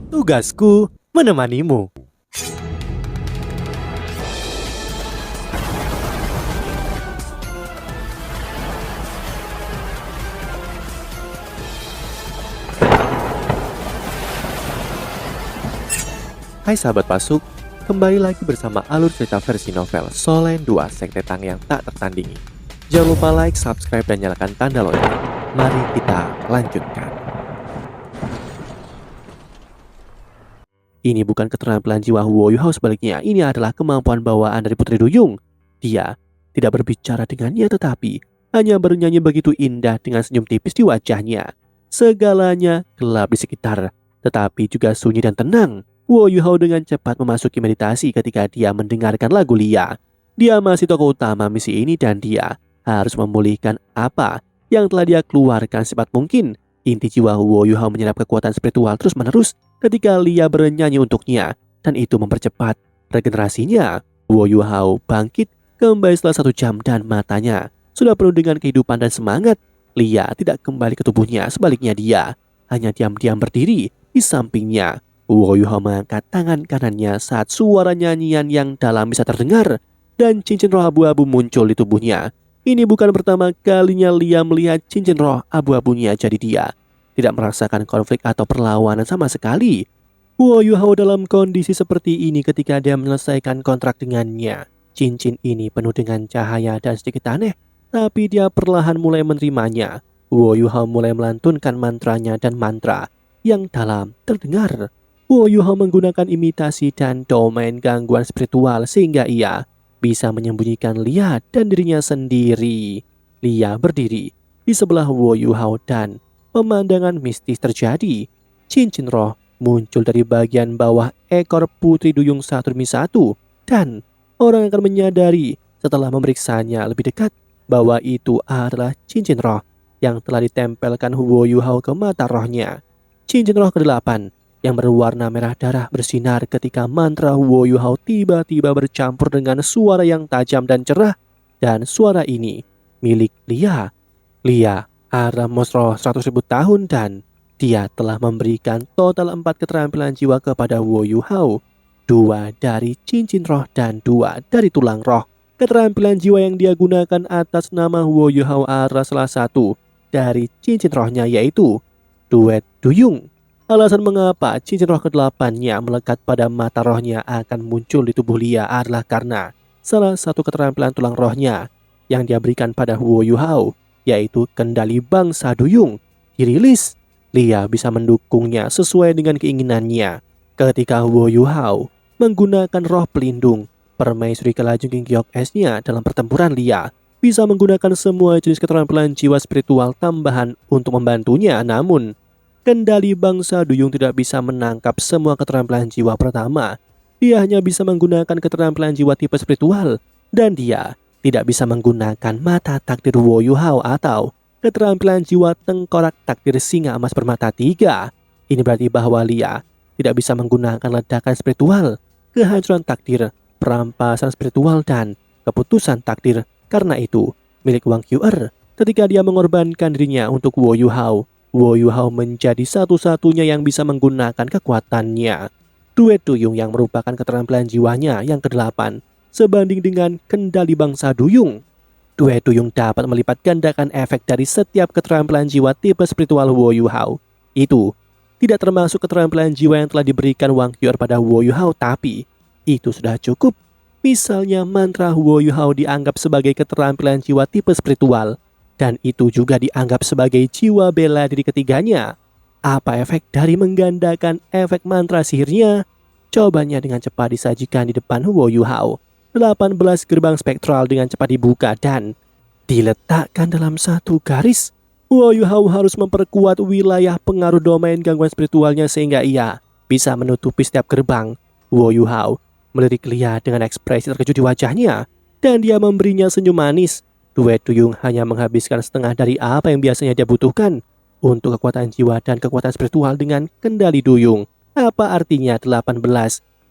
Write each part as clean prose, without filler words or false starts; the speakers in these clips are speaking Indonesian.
Tugasku menemanimu. Hai sahabat Pasuk, kembali lagi bersama alur cerita versi novel Solen 2 Sekte Tang yang tak tertandingi. Jangan lupa like, subscribe, dan nyalakan tanda lonceng. Mari kita lanjutkan. Ini bukan keterampilan jiwa Huo Yuhao, sebaliknya ini adalah kemampuan bawaan dari Putri Duyung. Dia tidak berbicara dengannya, tetapi hanya bernyanyi begitu indah dengan senyum tipis di wajahnya. Segalanya gelap di sekitar, tetapi juga sunyi dan tenang. Huo Yuhao dengan cepat memasuki meditasi ketika dia mendengarkan lagu Lia. Dia masih tokoh utama misi ini dan dia harus memulihkan apa yang telah dia keluarkan secepat mungkin. Inti jiwa Huo Yuhao menyerap kekuatan spiritual terus-menerus ketika Lia bernyanyi untuknya, dan itu mempercepat regenerasinya. Huo Yuhao bangkit kembali setelah 1 jam dan matanya sudah penuh dengan kehidupan dan semangat. Lia tidak kembali ke tubuhnya, sebaliknya dia hanya diam-diam berdiri di sampingnya. Huo Yuhao mengangkat tangan kanannya saat suara nyanyian yang dalam bisa terdengar dan cincin roh abu-abu muncul di tubuhnya. Ini bukan pertama kalinya Lia melihat cincin roh abu-abunya, jadi dia tidak merasakan konflik atau perlawanan sama sekali. Huo Yuhao dalam kondisi seperti ini ketika dia menyelesaikan kontrak dengannya. Cincin ini penuh dengan cahaya dan sedikit aneh, tapi dia perlahan mulai menerimanya. Huo Yuhao mulai melantunkan mantranya dan mantra yang dalam terdengar. Huo Yuhao menggunakan imitasi dan domain gangguan spiritual sehingga ia bisa menyembunyikan Lia dan dirinya sendiri. Lia berdiri di sebelah Huo Yuhao dan pemandangan mistis terjadi. Cincin roh muncul dari bagian bawah ekor Putri Duyung satu demi satu, dan orang akan menyadari setelah memeriksanya lebih dekat bahwa itu adalah cincin roh yang telah ditempelkan Huo Yuhao ke mata rohnya. Cincin roh ke-8 yang berwarna merah darah bersinar ketika mantra Huo Yuhao tiba-tiba bercampur dengan suara yang tajam dan cerah, dan suara ini milik Lia. Lia adalah monstro 100.000 tahun dan dia telah memberikan total 4 keterampilan jiwa kepada Huo Yuhao, 2 dari cincin roh dan 2 dari tulang roh. Keterampilan jiwa yang dia gunakan atas nama Huo Yuhao adalah salah satu dari cincin rohnya, yaitu Duet Duyung. Alasan mengapa cincin roh ke-8-nya melekat pada mata rohnya akan muncul di tubuh Lia adalah karena salah satu keterampilan tulang rohnya yang dia berikan pada Huo Yuhao, yaitu kendali bangsa Duyung, dirilis. Lia bisa mendukungnya sesuai dengan keinginannya. Ketika Huo Yuhao menggunakan roh pelindung, permaisuri Kelajengking Giok S-nya dalam pertempuran, Lia bisa menggunakan semua jenis keterampilan jiwa spiritual tambahan untuk membantunya. Namun kendali bangsa Duyung tidak bisa menangkap semua keterampilan jiwa pertama. Dia hanya bisa menggunakan keterampilan jiwa tipe spiritual, dan dia tidak bisa menggunakan mata takdir Huo Yuhao atau keterampilan jiwa tengkorak takdir singa emas bermata 3. Ini berarti bahwa Lia tidak bisa menggunakan ledakan spiritual, kehancuran takdir, perampasan spiritual, dan keputusan takdir. Karena itu, milik Wang Qer, ketika dia mengorbankan dirinya untuk Huo Yuhao, Huo Yuhao menjadi satu-satunya yang bisa menggunakan kekuatannya. Duet Duyung yang merupakan keterampilan jiwanya yang ke-8 sebanding dengan kendali bangsa Duyung. Duet Duyung dapat melipat gandakan efek dari setiap keterampilan jiwa tipe spiritual Huo Yuhao. Itu tidak termasuk keterampilan jiwa yang telah diberikan Wang Qer pada Huo Yuhao, tapi itu sudah cukup. Misalnya mantra Huo Yuhao dianggap sebagai keterampilan jiwa tipe spiritual, dan itu juga dianggap sebagai jiwa bela diri ketiganya. Apa efek dari menggandakan efek mantra sihirnya? Cobanya dengan cepat disajikan di depan Huo Yuhao. 18 gerbang spektral dengan cepat dibuka dan diletakkan dalam satu garis. Huo Yuhao harus memperkuat wilayah pengaruh domain gangguan spiritualnya sehingga ia bisa menutupi setiap gerbang. Huo Yuhao melirik Lia dengan ekspresi terkejut di wajahnya, dan dia memberinya senyum manis. Duet Duyung hanya menghabiskan setengah dari apa yang biasanya dia butuhkan untuk kekuatan jiwa dan kekuatan spiritual dengan kendali Duyung. Apa artinya 18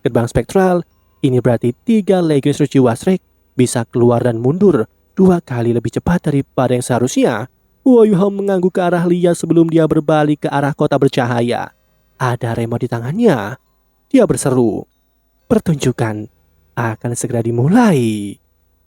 gerbang spektral? Ini berarti 3 legion jiwa Shrek bisa keluar dan mundur 2 kali lebih cepat daripada yang seharusnya. Huo Yuhao mengangguk ke arah Lia sebelum dia berbalik ke arah kota bercahaya. ada remote di tangannya. Dia berseru, "Pertunjukan akan segera dimulai."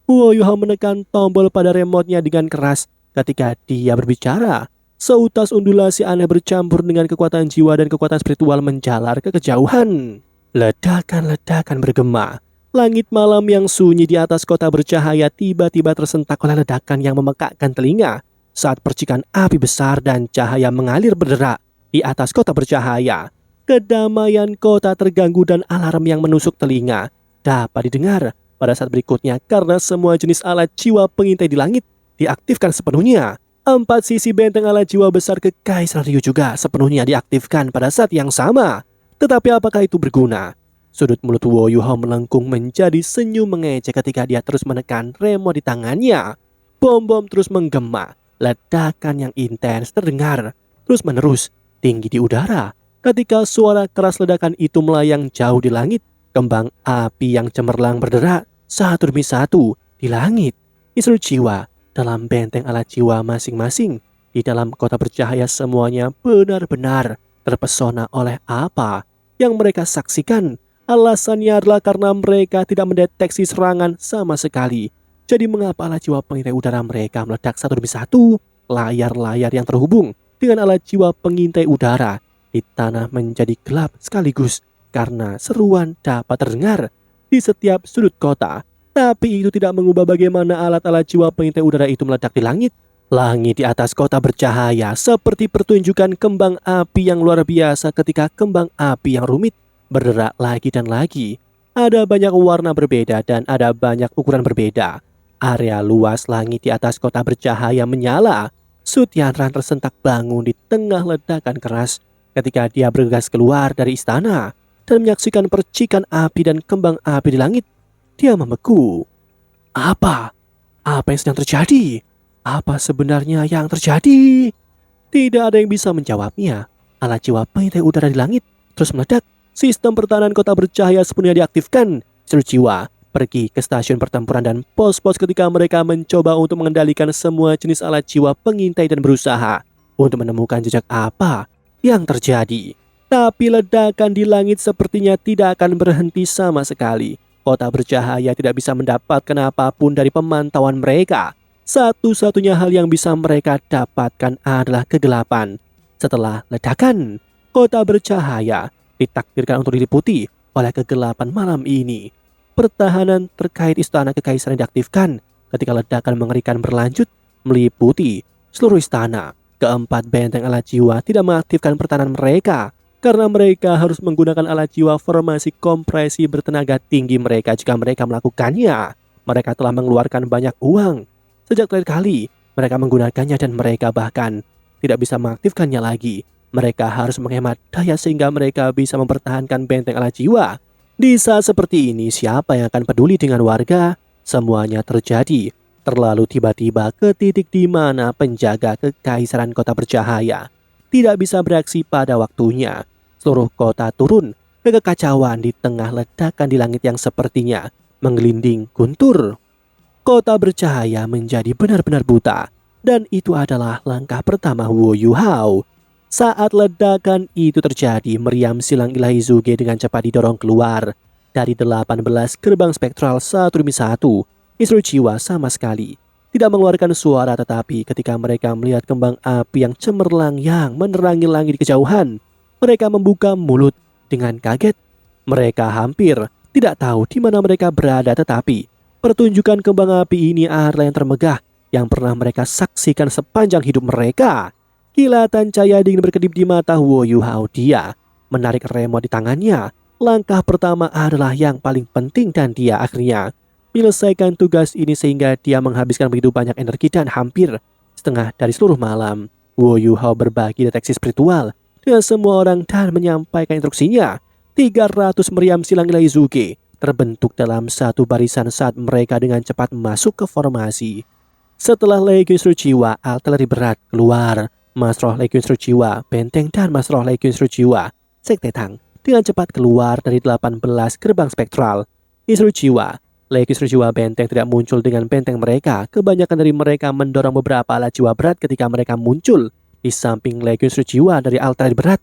Wu Yuhao menekan tombol pada remote-nya dengan keras ketika dia berbicara. Seutas undulasi aneh bercampur dengan kekuatan jiwa dan kekuatan spiritual menjalar ke kejauhan. Ledakan-ledakan bergema. Langit malam yang sunyi di atas kota bercahaya tiba-tiba tersentak oleh ledakan yang memekakkan telinga. Saat percikan api besar dan cahaya mengalir berderak di atas kota bercahaya, kedamaian kota terganggu dan alarm yang menusuk telinga dapat didengar pada saat berikutnya karena semua jenis alat jiwa pengintai di langit diaktifkan sepenuhnya. 4 sisi benteng alat jiwa besar Kekaisaran Ryu juga sepenuhnya diaktifkan pada saat yang sama. Tetapi apakah itu berguna? Sudut mulut Wu Yuhao melengkung menjadi senyum mengejek ketika dia terus menekan remote di tangannya. Bom-bom terus menggema. Ledakan yang intens terdengar terus-menerus tinggi di udara. Ketika suara keras ledakan itu melayang jauh di langit, kembang api yang cemerlang berderak satu demi satu di langit. Di seluruh jiwa dalam benteng alat jiwa masing-masing di dalam kota bercahaya semuanya benar-benar terpesona oleh apa yang mereka saksikan. Alasannya adalah karena mereka tidak mendeteksi serangan sama sekali. Jadi mengapa alat jiwa pengintai udara mereka meledak satu demi satu? Layar-layar yang terhubung dengan alat jiwa pengintai udara di tanah menjadi gelap sekaligus karena seruan dapat terdengar di setiap sudut kota. Tapi itu tidak mengubah bagaimana alat-alat jiwa pengintai udara itu meledak di langit. Langit di atas kota bercahaya seperti pertunjukan kembang api yang luar biasa ketika kembang api yang rumit berderak lagi dan lagi. Ada banyak warna berbeda dan ada banyak ukuran berbeda. Area luas langit di atas kota bercahaya menyala. Sutianran tersentak bangun di tengah ledakan keras ketika dia bergegas keluar dari istana dan menyaksikan percikan api dan kembang api di langit. Dia membeku. Apa? Apa yang sedang terjadi? Apa sebenarnya yang terjadi? Tidak ada yang bisa menjawabnya. Alat jiwa pengintai udara di langit terus meledak. Sistem pertahanan kota bercahaya sepenuhnya diaktifkan. Seluruh jiwa pergi ke stasiun pertempuran dan pos-pos ketika mereka mencoba untuk mengendalikan semua jenis alat jiwa pengintai dan berusaha untuk menemukan jejak apa yang terjadi. Tapi ledakan di langit sepertinya tidak akan berhenti sama sekali. Kota bercahaya tidak bisa mendapatkan apapun dari pemantauan mereka. Satu-satunya hal yang bisa mereka dapatkan adalah kegelapan. Setelah ledakan, kota bercahaya ditakdirkan untuk diliputi oleh kegelapan malam ini. Pertahanan terkait istana kekaisaran diaktifkan ketika ledakan mengerikan berlanjut meliputi seluruh istana. Keempat benteng alat jiwa tidak mengaktifkan pertahanan mereka karena mereka harus menggunakan alat jiwa formasi kompresi bertenaga tinggi mereka jika mereka melakukannya. Mereka telah mengeluarkan banyak uang sejak terakhir kali mereka menggunakannya dan mereka bahkan tidak bisa mengaktifkannya lagi. Mereka harus menghemat daya sehingga mereka bisa mempertahankan benteng alat jiwa. Di saat seperti ini, siapa yang akan peduli dengan warga? Semuanya terjadi terlalu tiba-tiba ke titik di mana penjaga kekaisaran kota bercahaya tidak bisa bereaksi pada waktunya. Seluruh kota turun ke kekacauan di tengah ledakan di langit yang sepertinya menggelinding guntur. Kota bercahaya menjadi benar-benar buta, dan itu adalah langkah pertama Wu Yuhao. Saat ledakan itu terjadi, meriam silang ilahi Zuge dengan cepat didorong keluar dari 18 gerbang spektral satu demi satu. Seluruh jiwa sama sekali tidak mengeluarkan suara, tetapi ketika mereka melihat kembang api yang cemerlang yang menerangi langit di kejauhan, mereka membuka mulut dengan kaget. Mereka hampir tidak tahu di mana mereka berada, tetapi pertunjukan kembang api ini adalah yang termegah yang pernah mereka saksikan sepanjang hidup mereka. Kilatan cahaya dingin berkedip di mata Wu Yuhao. Dia menarik remote di tangannya. Langkah pertama adalah yang paling penting dan dia akhirnya menyelesaikan tugas ini sehingga dia menghabiskan begitu banyak energi dan hampir setengah dari seluruh malam. Wu Yuhao berbagi deteksi spiritual dengan semua orang dan menyampaikan instruksinya. 300 meriam silang ilahi Zuge terbentuk dalam satu barisan saat mereka dengan cepat masuk ke formasi. Setelah Legiun Seluruh Jiwa artileri berat keluar, Mas Roh Legiun Seluruh Jiwa Benteng dan Mas Roh Legiun Seluruh Jiwa Sekte Tang dengan cepat keluar dari 18 gerbang spektral. Di seluruh jiwa, Legiun Seluruh Jiwa Benteng tidak muncul dengan benteng mereka. Kebanyakan dari mereka mendorong beberapa alat jiwa berat ketika mereka muncul di samping Legiun Seluruh Jiwa dari artileri berat.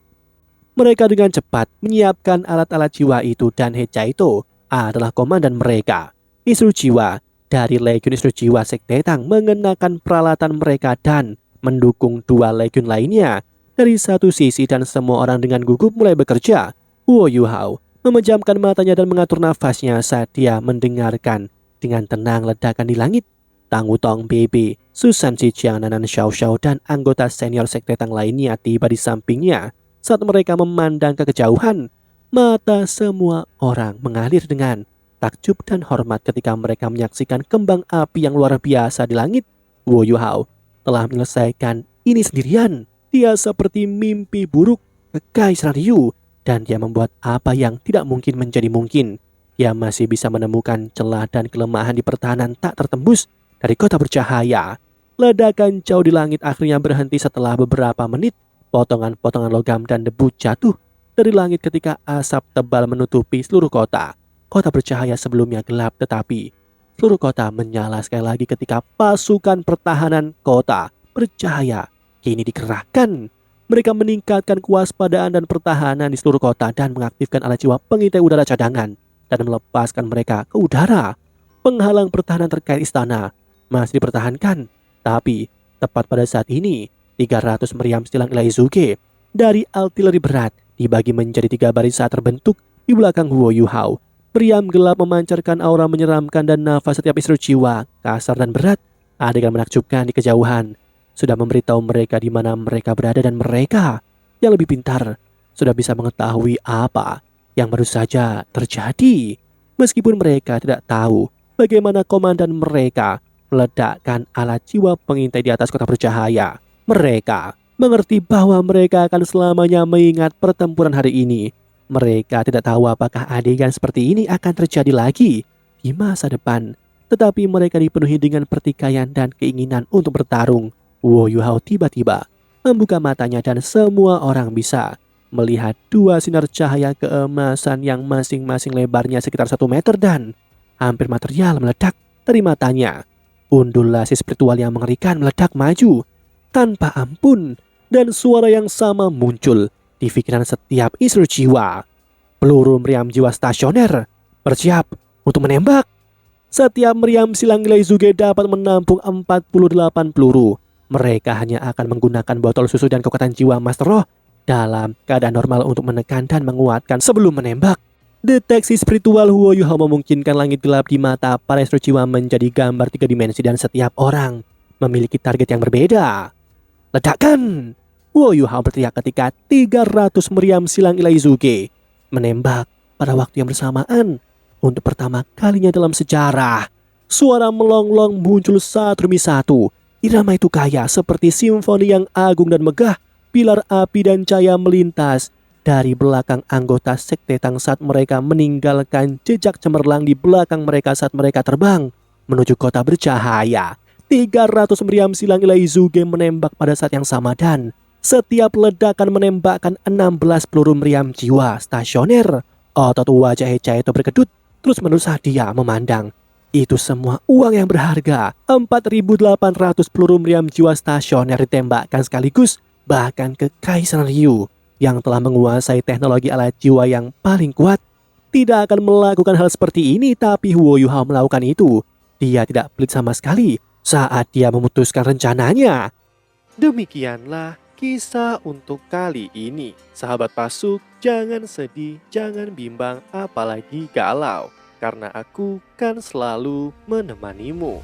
Mereka dengan cepat menyiapkan alat-alat jiwa itu dan Hechaito adalah komandan mereka. Istri jiwa dari Legiun Istri Jiwa Sekte Tang mengenakan peralatan mereka dan mendukung dua legiun lainnya. Dari satu sisi dan semua orang dengan gugup mulai bekerja. Huo Yuhao memejamkan matanya dan mengatur nafasnya saat dia mendengarkan dengan tenang ledakan di langit. Tang Wutong Bebe, Susan Zijiang, Nanan Xiao Xiao dan anggota senior Sekte Tang lainnya tiba di sampingnya. Saat mereka memandang ke kejauhan, mata semua orang mengalir dengan takjub dan hormat ketika mereka menyaksikan kembang api yang luar biasa di langit. Huo Yuhao telah menyelesaikan ini sendirian. Dia seperti mimpi buruk Kekaisaran Ryu dan dia membuat apa yang tidak mungkin menjadi mungkin. Dia masih bisa menemukan celah dan kelemahan di pertahanan tak tertembus dari kota bercahaya. Ledakan jauh di langit akhirnya berhenti setelah beberapa menit. Potongan-potongan logam dan debu jatuh dari langit ketika asap tebal menutupi seluruh kota. Kota bercahaya sebelumnya gelap tetapi seluruh kota menyala sekali lagi ketika pasukan pertahanan kota bercahaya kini dikerahkan. Mereka meningkatkan kewaspadaan dan pertahanan di seluruh kota dan mengaktifkan alat jiwa pengintai udara cadangan dan melepaskan mereka ke udara. Penghalang pertahanan terkait istana masih dipertahankan, tapi tepat pada saat ini 300 meriam silang Ilaizuke dari artileri berat dibagi menjadi 3 baris saat terbentuk di belakang Huo Yuhao. Meriam gelap memancarkan aura menyeramkan dan nafas setiap istri jiwa kasar dan berat. Adegan menakjubkan di kejauhan sudah memberitahu mereka di mana mereka berada dan mereka yang lebih pintar sudah bisa mengetahui apa yang baru saja terjadi. Meskipun mereka tidak tahu bagaimana komandan mereka meledakkan alat jiwa pengintai di atas kota bercahaya. Mereka mengerti bahwa mereka akan selamanya mengingat pertempuran hari ini. Mereka tidak tahu apakah adegan seperti ini akan terjadi lagi di masa depan. Tetapi mereka dipenuhi dengan pertikaian dan keinginan untuk bertarung. Huo Yuhao tiba-tiba membuka matanya dan semua orang bisa melihat 2 sinar cahaya keemasan yang masing-masing lebarnya sekitar 1 meter dan hampir material meledak dari matanya. Undulasi spiritual yang mengerikan meledak maju tanpa ampun dan suara yang sama muncul di pikiran setiap istri jiwa. Peluru meriam jiwa stasioner bersiap untuk menembak. Setiap meriam silang Ilaizuke dapat menampung 48 peluru. Mereka hanya akan menggunakan botol susu dan kekuatan jiwa Master Roh dalam keadaan normal untuk menekan dan menguatkan sebelum menembak. Deteksi spiritual Huo Yuhao memungkinkan langit gelap di mata para istri jiwa menjadi gambar 3 dimensi dan setiap orang memiliki target yang berbeda. Ledakan! Huo Yuhao berteriak ketika 300 meriam silang Ilaizuke menembak pada waktu yang bersamaan. Untuk pertama kalinya dalam sejarah, suara melonglong muncul satu demi satu. Irama itu kaya seperti simfoni yang agung dan megah. Pilar api dan cahaya melintas dari belakang anggota Sekte Tang saat mereka meninggalkan jejak cemerlang di belakang mereka saat mereka terbang menuju kota bercahaya. 300 meriam silang Ilaizuke menembak pada saat yang sama dan setiap ledakan menembakkan 16 peluru meriam jiwa stasioner. Otot wajah Hechaito berkedut. Terus-menerus dia memandang. Itu semua uang yang berharga. 4.800 peluru meriam jiwa stasioner ditembakkan sekaligus. Bahkan ke Kaisaran Ryu yang telah menguasai teknologi alat jiwa yang paling kuat tidak akan melakukan hal seperti ini, tapi Huo Yuhao melakukan itu. Dia tidak pelit sama sekali saat dia memutuskan rencananya. Demikianlah kisah untuk kali ini. Sahabat Pasuk, jangan sedih, jangan bimbang, apalagi galau. Karena aku kan selalu menemanimu.